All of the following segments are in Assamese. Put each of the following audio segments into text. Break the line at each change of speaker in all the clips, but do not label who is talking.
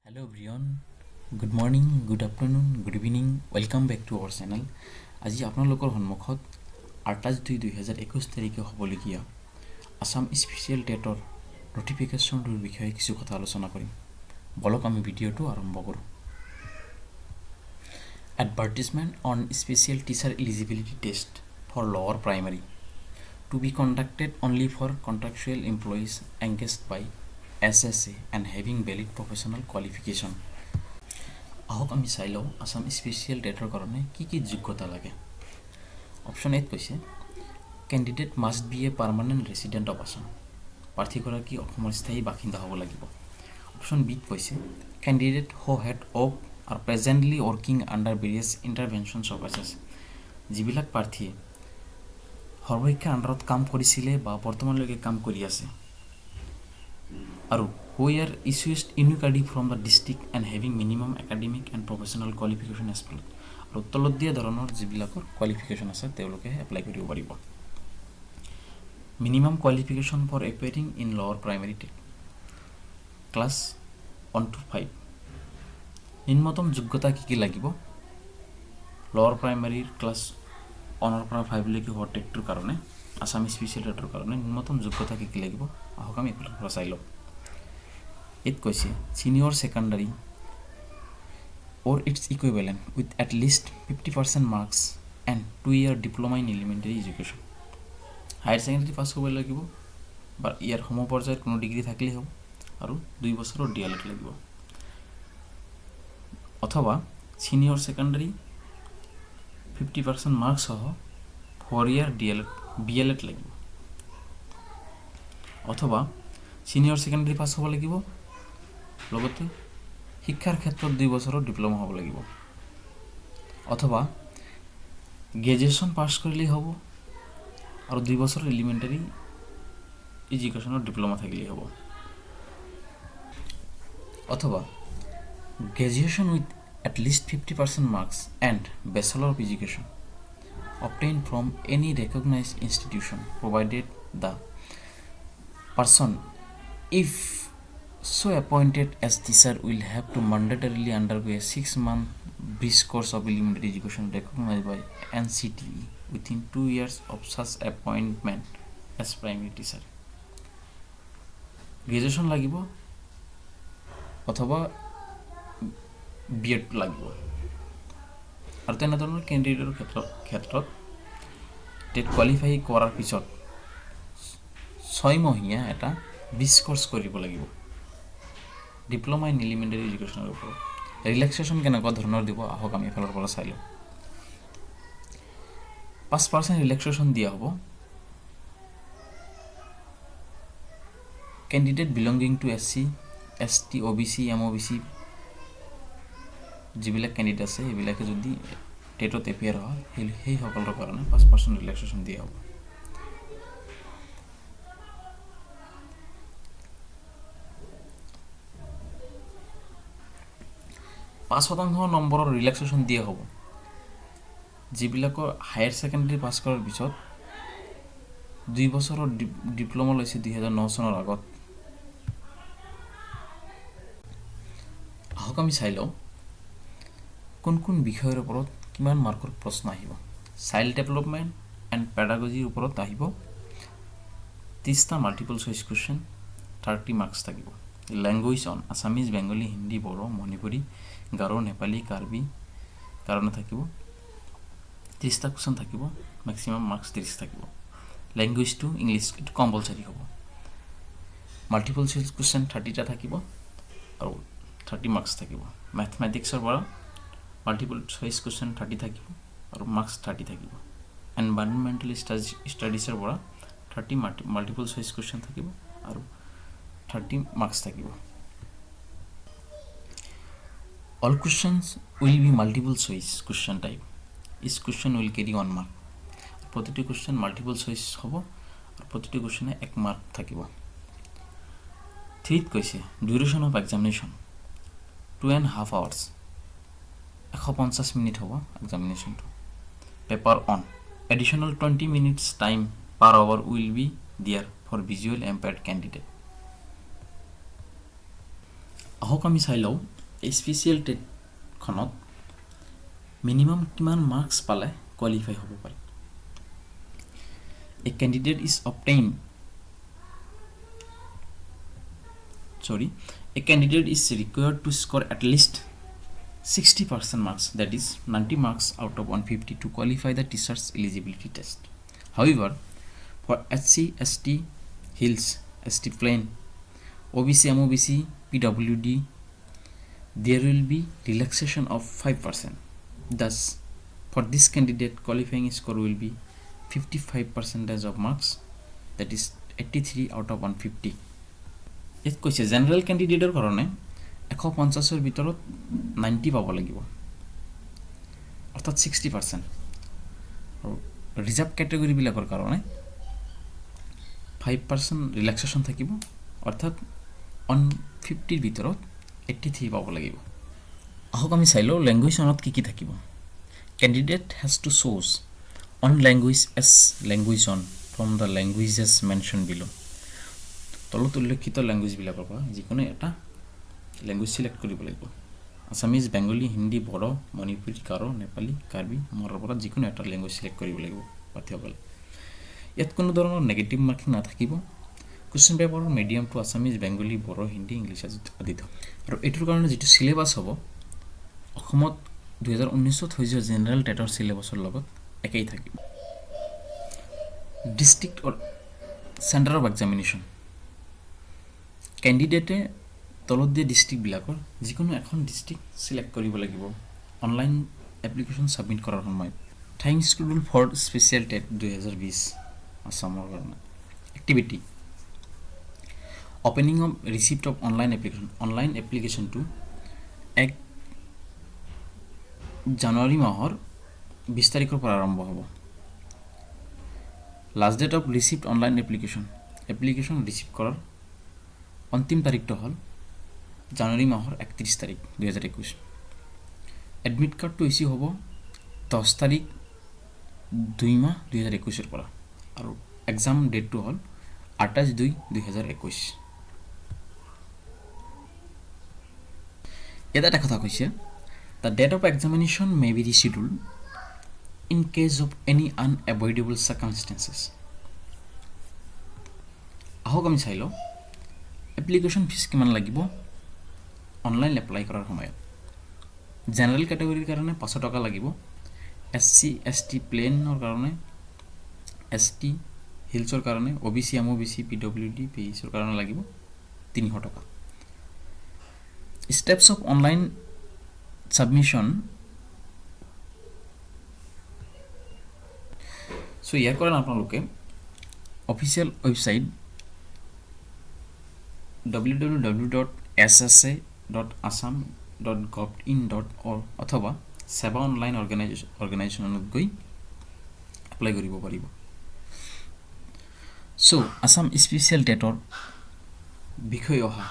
Hello everyone, good morning, good afternoon, good evening, welcome back to our channel. আজি আপোনালোকৰ সন্মুখত 28/2/2021 তাৰিখে হ'বলগীয়া আসাম স্পেচিয়েল টেটৰ নটিফিকেশ্যনটোৰ বিষয়ে কিছু কথা আলোচনা কৰিম। বলক আমি ভিডিঅ'টো আৰম্ভ কৰোঁ। Advertisement on special teacher eligibility test for lower primary to be conducted only for contractual employees engaged by SSA and having valid professional qualification. আহক আমি চাই লওঁ আসাম স্পেচিয়েল টেটৰ কাৰণে কি কি যোগ্যতা লাগে। অপশ্যন এত কৈছে candidate must be a permanent resident of Assam, প্ৰাৰ্থীগৰাকী অসমৰ স্থায়ী বাসিন্দা হ'ব লাগিব। অপশ্যন বিত কৈছে candidate who had of are presently working under various intervention services, যিবিলাক প্ৰাৰ্থীয়ে সৰ্বশিক্ষাৰ আণ্ডাৰত কাম কৰিছিলে বা বৰ্তমানলৈকে কাম কৰি আছে, আৰু who are issued unique ID from the district and having minimum academic and professional qualification as follows. আৰু তলত দিয়া ধৰণৰ যিবিলাকৰ কোৱালিফিকেশ্যন আছে তেওঁলোকেহে এপ্লাই কৰিব পাৰিব। Minimum qualification for appearing in lower primary TET class 1 to 5। নিম্নতম যোগ্যতা কি কি লাগিব লোৱাৰ প্ৰাইমেৰীৰ ক্লাছ 1ৰ পৰা 5লৈকে হোৱা টেটটোৰ কাৰণে, আসাম স্পেচিয়েল টেটৰ কাৰণে নিম্নতম যোগ্যতা কি কি লাগিব আহক আমি এইফালৰ পৰা চাই লওঁ। It কৈছে senior secondary or its equivalent with at least 50% marks and 2-year diploma in elementary education। Higher secondary pass হ'ব লাগিব বা ইয়াৰ সমপৰ্যায়ৰ কোনো ডিগ্ৰী থাকিলেই হ'ব, আৰু 2 বছৰৰ ডিএলএড লাগিব, অথবা ছিনিয়ৰ ছেকেণ্ডাৰী 50% মাৰ্কছ সহ 4-year বিএলএড লাগিব, অথবা ছিনিয়ৰ ছেকেণ্ডাৰী পাছ হ'ব লাগিব লগতে শিক্ষাৰ ক্ষেত্ৰত 2 বছৰৰ ডিপ্ল'মা হ'ব লাগিব, অথবা গ্ৰেজুৱেশ্যন পাছ কৰিলেই হ'ব আৰু 2 বছৰৰ এলিমেণ্টাৰী এডুকেশ্যনৰ ডিপ্ল'মা থাকিলেই হ'ব, অথবা graduation with at list 50% marks and bachelor of education obtained from any recognized institution provided the person if so appointed as teacher will have to mandatorily undergo a 6-month brief course of elementary education recognized by NCTE within 2 years of such appointment as primary teacher। Graduation লাগিব অথবা বিএড লাগিব, আৰু তেনেধৰণৰ কেণ্ডিডেটৰ ক্ষেত্ৰত টেট কোৱালিফাই কৰাৰ পিছত 6 মহীয়া এটা ব্ৰিজ কোৰ্চ কৰিব লাগিব ডিপ্ল'মা ইন এলিমেণ্টাৰী এডুকেশ্যনৰ ওপৰত। ৰিলেক্সেশ্যন কেনেকুৱা ধৰণৰ দিব আহক আমি এফালৰ পৰা চাই লওঁ। 5% ৰিলেক্সেশ্যন দিয়া হ'ব candidate belonging to SC, ST, OBC, MOBC, যিবিলাক কেণ্ডিডেট আছে সেইবিলাকে যদি টেটত এপিয়াৰ হয় সেইসকলৰ কাৰণে 5% ৰিলেক্সেশ্যন দিয়া হ'ব। পাঁচ শতাংশ নম্বৰৰ ৰিলেক্সেশ্যন দিয়া হ'ব যিবিলাকৰ হায়াৰ ছেকেণ্ডেৰী পাছ কৰাৰ পিছত 2 বছৰৰ ডিপ্ল'মা লৈছে 2009 চনৰ আগত। আহক আমি চাই লওঁ কোন কোন বিষয়ৰ ওপৰত কিমান মাৰ্কৰ প্ৰশ্ন আহিব। চাইল্ড ডেভেলপমেণ্ট এণ্ড পেডাগজিৰ ওপৰত আহিব 30টা মাল্টিপল চইচ কুৱেশ্যন, 30 মাৰ্কছ থাকিব। লেংগুৱেজ অন আছামিজ, বেংগলী, হিন্দী, বড়ো, মণিপুৰী, গাৰো, নেপালী, কাৰ্বি কাৰণে থাকিব 30টা কুৱেশ্যন থাকিব, মেক্সিমাম মাৰ্কছ 30 থাকিব। লেংগুৱেজটো ইংলিছ এইটো কম্পালচাৰী হ'ব। মাল্টিপল চইচ কুৱেশ্যন 30টা থাকিব আৰু 30 মাৰ্কছ থাকিব। মেথমেটিক্সৰ পৰা মাল্টিপল চইচ কুৱেশ্যন 30 থাকিব আৰু মাৰ্কছ 30 থাকিব। এনভাইৰনমেণ্টেল ষ্টাডিজৰ পৰা 30 মাল্টিপল চইচ কুৱেশ্যন থাকিব আৰু 30 মাৰ্কছ থাকিব। All questions will be multiple choice question type. Each question will carry 1 mark. প্ৰতিটো কুৱেশ্যন মাল্টিপল চইচ হ'ব আৰু প্ৰতিটো কুৱেশ্যনে 1 মাৰ্ক থাকিব। 3ত কৈছে duration of examination 2.5 hours, 150 minute হ'ব এক্সামিনেশ্যনটো। Paper an additional 20 minutes time per hour will be দিয়াৰ ফৰ ভিজুৱেল এম্পেয়াৰ্ড কেণ্ডিডেট। আহক আমি চাই লওঁ এই স্পেচিয়েল টেটখনত মিনিমাম কিমান মাৰ্কছ পালে কোৱালিফাই হ'ব পাৰে A candidate is required to score at least 60% marks, that is 90 marks out of 150 to qualify the teacher's eligibility test. However, for SC, ST, Hills, ST Plain, OBC, MOBC, PWD, there will be relaxation of 5%. Thus, for this candidate, qualifying score will be 55% of marks, that is 83 out of 150. ইয়াত কৈছে জেনেৰেল কেণ্ডিডেটৰ কাৰণে 150ৰ ভিতৰত 90 পাব লাগিব অৰ্থাৎ 60%, আৰু ৰিজাৰ্ভ কেটেগৰীবিলাকৰ কাৰণে 5% ৰিলেক্সেশ্যন থাকিব অৰ্থাৎ 150ৰ ভিতৰত 83 পাব লাগিব। আহক আমি চাই লওঁ লেংগুৱেজ অনত কি থাকিব। Candidate has to choose one language as language one from the languages mention below. তলত উল্লেখিত লেংগুৱেজবিলাকৰ পৰা যিকোনো এটা লেংগুৱেজ চিলেক্ট কৰিব লাগিব। আছামিজ, বেংগলী, হিন্দী, বড়ো, মণিপুৰী, গাৰো, নেপালী, কাৰ্বি, মৰাৰ পৰা যিকোনো এটা লেংগুৱেজ চিলেক্ট কৰিব লাগিব প্ৰাৰ্থীসকলে। ইয়াত কোনো ধৰণৰ নেগেটিভ মাৰ্কিং নাথাকিব। কুৱেশ্যন পেপাৰৰ মিডিয়ামটো আছামিজ, বেংগলী, বড়ো, হিন্দী, ইংলিছ আদিত। আৰু এইটোৰ কাৰণে যিটো চিলেবাছ হ'ব অসমত 2019ত হৈ যোৱা জেনেৰেল টেটৰ চিলেবাছৰ লগত একেই থাকিব। ডিষ্ট্ৰিক্ট চেণ্টাৰ অফ এক্সামিনেশ্যন, কেণ্ডিডেটে তলত দিয়া ডিষ্ট্ৰিক্টবিলাকৰ যিকোনো এখন ডিষ্ট্ৰিক্ট চিলেক্ট কৰিব লাগিব অনলাইন এপ্লিকেশ্যন ছাবমিট কৰাৰ সময়ত। Time schedule for special TET 2020 আছামৰ কাৰণে। Activity opening of receipt of online application. Online এপ্লিকেশ্যনটো 1 জানুৱাৰী মাহৰ 20 তাৰিখৰ পৰা আৰম্ভ হ'ব। Last date of receipt online application receive কৰাৰ অন্তিম তাৰিখটো হ'ল জানুৱাৰী মাহৰ 31 তাৰিখ 2021। এডমিট কাৰ্ডটো ইছ্যু হ'ব 10 তাৰিখ 2 মাহ 2021 পৰা, আৰু এক্সাম ডেটটো হ'ল 28/2/2021। ইয়াত এটা কথা কৈছে, the date of examination may be reschedule in case of any unavoidable circumstances. আহক আমি চাই লওঁ এপ্লিকেশ্যন ফিজ কিমান লাগিব অনলাইন এপ্লাই কৰাৰ সময়ত। জেনেৰেল কেটেগৰীৰ কাৰণে 500 টকা লাগিব। SC, ST প্লেনৰ কাৰণে, ST হিলছৰ কাৰণে, OBC, MOBC, PWD, PHৰ কাৰণে লাগিব 300 টকা। Steps of online submission. So' ইয়াৰ কাৰণে আপোনালোকে অফিচিয়েল ৱেবছাইট www.ssa.assam.gov.in.org অথবা সেৱা অনলাইন অৰ্গেনাইজেশ্যনত গৈ এপ্লাই কৰিব পাৰিব। চ' আছাম স্পেচিয়েল টেটৰ বিষয়ে অহা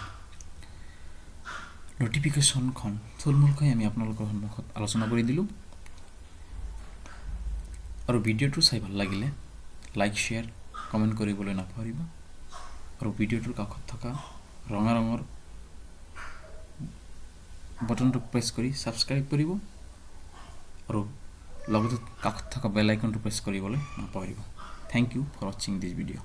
নটিফিকেশ্যনখন থুলমূলকৈ আমি আপোনালোকৰ সন্মুখত আলোচনা কৰি দিলোঁ। আৰু ভিডিঅ'টো চাই ভাল লাগিলে লাইক, শ্বেয়াৰ, কমেণ্ট কৰিবলৈ নাপাহৰিব। আৰু ভিডিঅ'টোৰ কাষত থকা ৰঙা ৰঙৰ বটনটো প্ৰেছ কৰি ছাবস্ক্ৰাইব কৰিব, আৰু লগতে কাষত থকা বেল আইকনটো প্ৰেছ কৰিবলৈ নাপাহৰিব। থেংক ইউ ফৰ ৱাচিং দিছ ভিডিঅ'।